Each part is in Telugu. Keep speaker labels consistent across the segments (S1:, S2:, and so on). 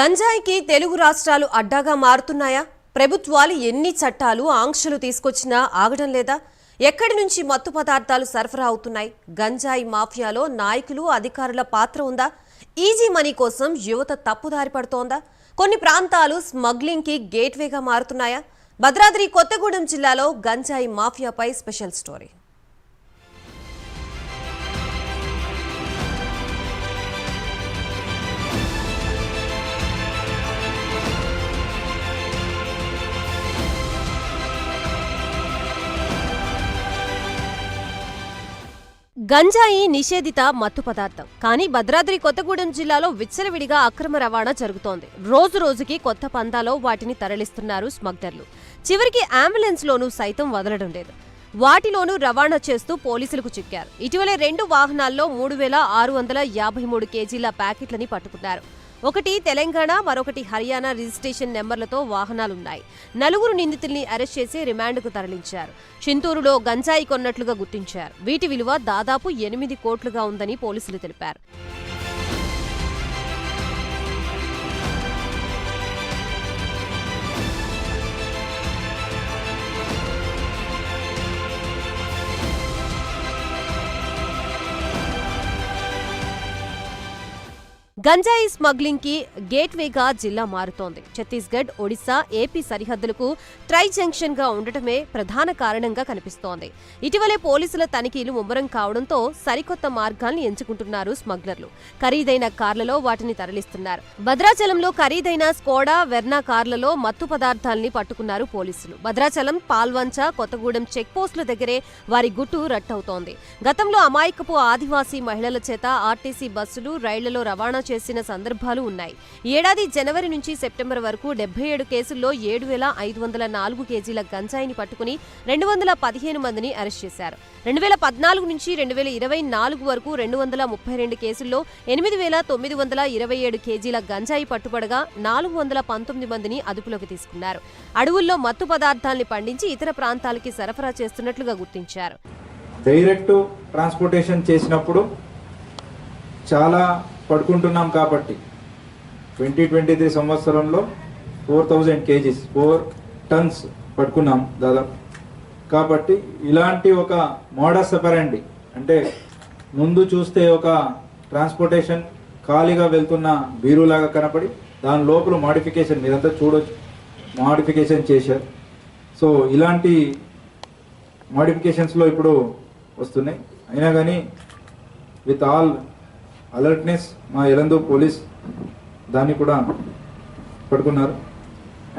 S1: గంజాయికి తెలుగు రాష్ట్రాలు అడ్డాగా మారుతున్నాయా? ప్రభుత్వాలు ఎన్ని చట్టాలు ఆంక్షలు తీసుకొచ్చినా ఆగడం లేదా? ఎక్కడి నుంచి మత్తు పదార్థాలు సరఫరా అవుతున్నాయి? గంజాయి మాఫియాలో నాయకులు అధికారుల పాత్ర ఉందా? ఈజీ మనీ కోసం యువత తప్పుదారి పడుతోందా? కొన్ని ప్రాంతాలు స్మగ్లింగ్కి గేట్వేగా మారుతున్నాయా? భద్రాద్రి కొత్తగూడెం జిల్లాలో గంజాయి మాఫియాపై స్పెషల్ స్టోరీ. గంజాయి నిషేధిత మత్తు పదార్థం, కానీ భద్రాద్రి కొత్తగూడెం జిల్లాలో విచ్చలవిడిగా అక్రమ రవాణా జరుగుతోంది. రోజు రోజుకి కొత్త పందాలో వాటిని తరలిస్తున్నారు స్మగ్లర్లు. చివరికి అంబులెన్స్లోనూ సైతం వదలడం లేదు. వాటిలోనూ రవాణా చేస్తూ పోలీసులకు చిక్కారు. ఇటీవలే 2 వాహనాల్లో 3653 కేజీల ప్యాకెట్లని పట్టుకున్నారు. ఒకటి తెలంగాణ, మరొకటి హర్యానా రిజిస్ట్రేషన్ నెంబర్లతో వాహనాలున్నాయి. 4 నిందితుల్ని అరెస్ట్ చేసి రిమాండ్కు తరలించారు. చింతూరులో గంజాయి కొన్నట్లుగా గుర్తించారు. వీటి విలువ దాదాపు 8 కోట్లుగా ఉందని పోలీసులు తెలిపారు. గంజాయి స్మగ్లింగ్ కి గేట్వేగా జిల్లా మారుతోంది. ఛత్తీస్గఢ్, ఒడిశా, ఏపీ సరిహద్దులకు ట్రై జంక్షన్ గా ఉండటమే ప్రధాన కారణంగా కనిపిస్తోంది. ఇటీవలే పోలీసుల తనిఖీలు ముమ్మరం కావడంతో సరికొత్త మార్గాల్ని ఎంచుకుంటున్నారు స్మగ్లర్లు. ఖరీదైన కార్లలో వాటిని తరలిస్తున్నారు. భద్రాచలంలో ఖరీదైన స్కోడా, వెర్నా కార్లలో మత్తు పదార్థాల్ని పట్టుకున్నారు పోలీసులు. భద్రాచలం, పాల్వంచ, కొత్తగూడెం చెక్ పోస్టుల దగ్గరే వారి గుట్టు రట్టవుతోంది. గతంలో అమాయకపు ఆదివాసీ మహిళల చేత ఆర్టీసీ బస్సులు, రైళ్లలో రవాణా చేసిన సందర్భాలు ఉన్నాయి. ఏడాది జనవరి నుంచి సెప్టెంబర్ వరకు 77 కేసుల్లో 7504 కేజీల గంజాయిని పట్టుకుని 215 మందిని అరెస్ట్ చేశారు. 2014 నుంచి 2024 వరకు 232 కేసుల్లో 8927 కేజీల గంజాయి పట్టుబడగా 419 మందిని అదుపులోకి తీసుకున్నారు. అడవుల్లో మత్తు పదార్థాల్ని పండించి ఇతర ప్రాంతాలకి సరఫరా చేస్తున్నట్లుగా గుర్తించారు.
S2: డైరెక్ట్ ట్రాన్స్పోర్టేషన్ చేసినప్పుడు చాలా పడుకుంటున్నాం కాబట్టి 2023 సంవత్సరంలో 4000 కేజీస్ 4 టన్స్ పట్టుకున్నాం దాదాపు. కాబట్టి ఇలాంటి ఒక మోడస్ ఆపరెండి, అంటే ముందు చూస్తే ఒక ట్రాన్స్పోర్టేషన్ ఖాళీగా వెళ్తున్న బీరులాగా కనపడి దాని లోపల మాడిఫికేషన్ మీరంతా చూడొచ్చు, మాడిఫికేషన్ చేశారు. సో ఇలాంటి మాడిఫికేషన్స్లో ఇప్పుడు వస్తున్నాయి. అయినా కానీ విత్ ఆల్ అలర్ట్నెస్ మా ఎలందు పోలీస్ దాన్ని కూడా పట్టుకున్నారు.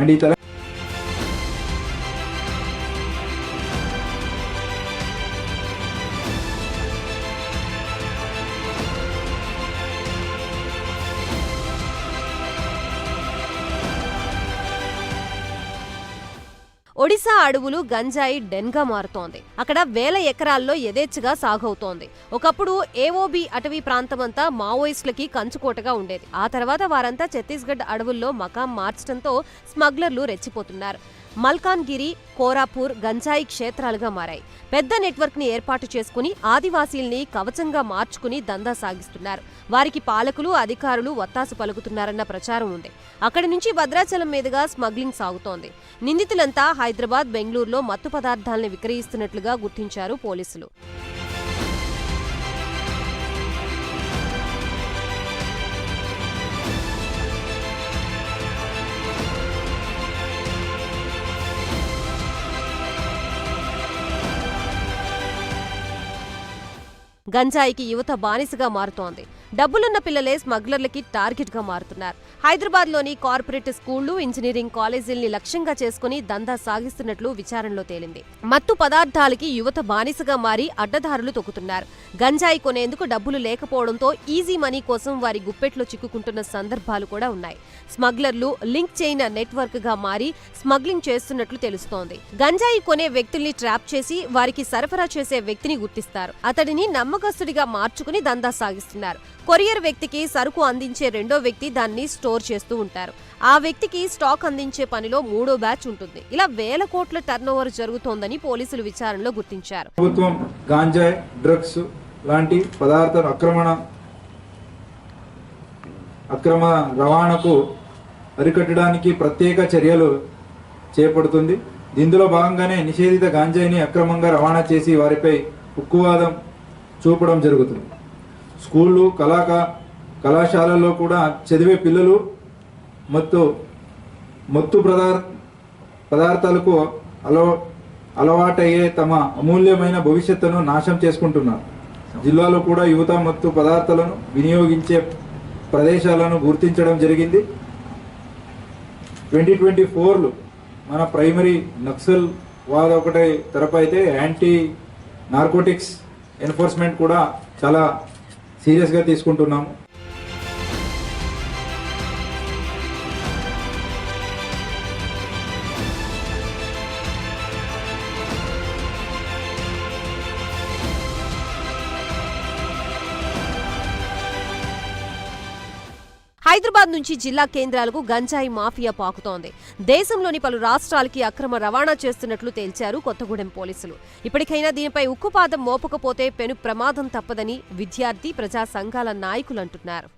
S2: అండ్ ఈ
S1: ఒడిశా అడవులు గంజాయి డెన్గా మారుతోంది. అక్కడ వేల ఎకరాల్లో యథేచ్ఛగా సాగవుతోంది. ఒకప్పుడు ఏఓబి అటవీ ప్రాంతమంతా మావోయిస్టులకి కంచుకోటగా ఉండేది. ఆ తర్వాత వారంతా ఛత్తీస్గఢ్ అడవుల్లో మకాం మార్చడంతో స్మగ్లర్లు రెచ్చిపోతున్నారు. మల్కాన్గిరి, కోరాపూర్ గంజాయి క్షేత్రాలుగా మారాయి. పెద్ద నెట్వర్క్ ని ఏర్పాటు చేసుకుని ఆదివాసీల్ని కవచంగా మార్చుకుని దందా సాగిస్తున్నారు. వారికి పాలకులు, అధికారులు వత్తాసు పలుకుతున్నారన్న ప్రచారం ఉంది. అక్కడి నుంచి భద్రాచలం మీదుగా స్మగ్లింగ్ సాగుతోంది. నిందితులంతా హైదరాబాద్, బెంగళూరులో మత్తు పదార్థాల్ని విక్రయిస్తున్నట్లుగా గుర్తించారు పోలీసులు. గంజాయికి యువత బానిసగా మారుతోంది. డబ్బులున్న పిల్లలే స్మగ్లర్లకి టార్గెట్ గా మారుతున్నారు. హైదరాబాద్లోని కార్పొరేట్ స్కూళ్లు, ఇంజనీరింగ్ కాలేజీల్ని లక్ష్యంగా చేసుకుని దందా సాగిస్తున్నట్లు విచారణలో తేలింది. మత్తు పదార్థాలకి యువత బానిసగా మారి అడ్డదారులు తొక్కుతున్నారు. గంజాయి కొనేందుకు డబ్బులు లేకపోవడంతో ఈజీ మనీ కోసం వారి గుప్పెట్లో చిక్కుకుంటున్న సందర్భాలు కూడా ఉన్నాయి. స్మగ్లర్లు లింక్ చేయన నెట్వర్క్ గా మారి స్మగ్లింగ్ చేస్తున్నట్లు తెలుస్తోంది. గంజాయి కొనే వ్యక్తుల్ని ట్రాప్ చేసి వారికి సరఫరా చేసే వ్యక్తిని గుర్తిస్తారు. అతడిని నమ్మకస్తుడిగా మార్చుకుని దందా సాగిస్తున్నారు. కొరియర్ వ్యక్తికి సరుకు అందించే రెండో వ్యక్తి దాన్ని స్టోర్ చేస్తూ ఉంటారు. ఆ వ్యక్తికి స్టాక్ అందించే పనిలో 3వ బ్యాచ్ ఉంటుంది. ఇలా వేల కోట్ల టర్నోవర్ జరుగుతోందని పోలీసులు విచారణలో గుర్తించారు.
S2: ప్రభుత్వం గాంజాయి, డ్రగ్స్ లాంటి పదార్థాల అక్రమ రవాణాకు అరికట్టడానికి ప్రత్యేక చర్యలు చేపడుతుంది. ఇందులో భాగంగానే నిషేధిత గాంజాయిని అక్రమంగా రవాణా చేసి వారిపై ఉక్కువాదం చూపడం జరుగుతుంది. స్కూళ్ళు, కళాశాలల్లో కూడా చదివే పిల్లలు మత్తు పదార్థాలకు అలవాటయ్యే తమ అమూల్యమైన భవిష్యత్తును నాశనం చేసుకుంటున్నారు. జిల్లాలో కూడా యువత మత్తు పదార్థాలను వినియోగించే ప్రదేశాలను గుర్తించడం జరిగింది. 2024 మన ప్రైమరీ నక్సల్ వాద ఒకటే తరపు అయితే యాంటీ నార్కోటిక్స్ ఎన్ఫోర్స్మెంట్ కూడా చాలా సీరియస్గా తీసుకుంటున్నాము.
S1: హైదరాబాద్ నుంచి జిల్లా కేంద్రాలకు గంజాయి మాఫియా పాకుతోంది. దేశంలోని పలు రాష్ట్రాలకి అక్రమ రవాణా చేస్తున్నట్లు తేల్చారు కొత్తగూడెం పోలీసులు. ఇప్పటికైనా దీనిపై ఉక్కుపాదం మోపకపోతే పెను ప్రమాదం తప్పదని విద్యార్థి, ప్రజా సంఘాల నాయకులు అంటున్నారు.